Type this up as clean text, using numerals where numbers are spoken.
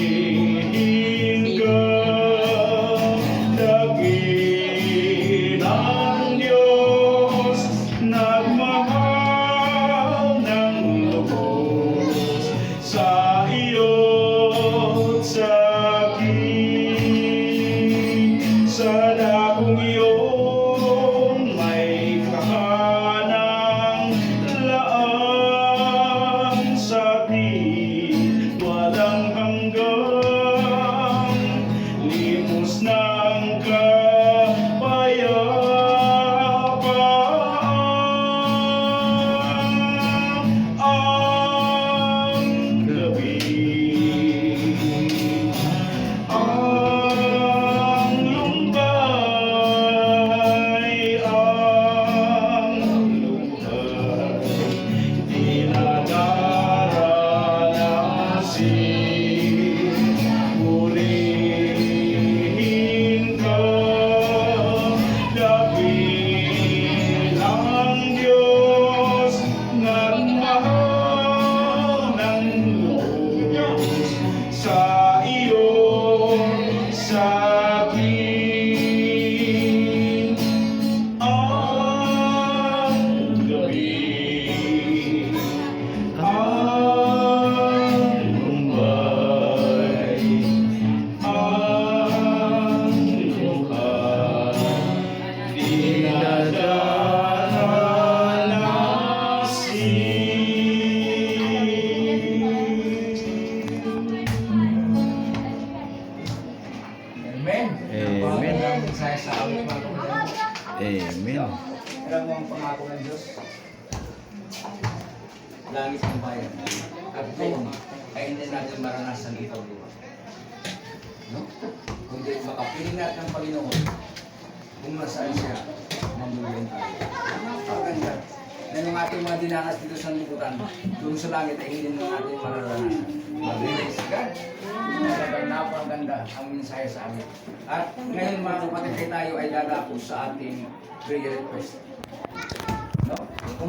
purihin ka, dakilang Diyos, nagmahal ng lubos sa iyo't sa akin. Sa dakong iyon may kahanang laan sa atin, walang hanggang limos ng kapayapaan. Ang gabi, ang lumbay, ang lumbay, dinadaranasin. Purihin ka, dakilang Diyos, nagmahal ng lubos sa iyo, sa akin. Ang gabi, ang lumbay, ang luha, Amen. Amen. Ang saya sa amin, mga kapatid. Amen. Alam mo ang pangako ng Diyos? Langit ang bayan. At doon ay hindi natin maranasan ito. No? Kundi makapiling natin ang Panginoon kung nasaan siya, mamuluyan tayo. Napakaganda na yung ating mga dinanas dito sa liputan, doon sa langit ay hindi na natin mararanasan. Mag-release ka. Talagang napakaganda ang mensahe sa amin. At ngayon mga kapatid, tayo ay dadako sa ating prayer request.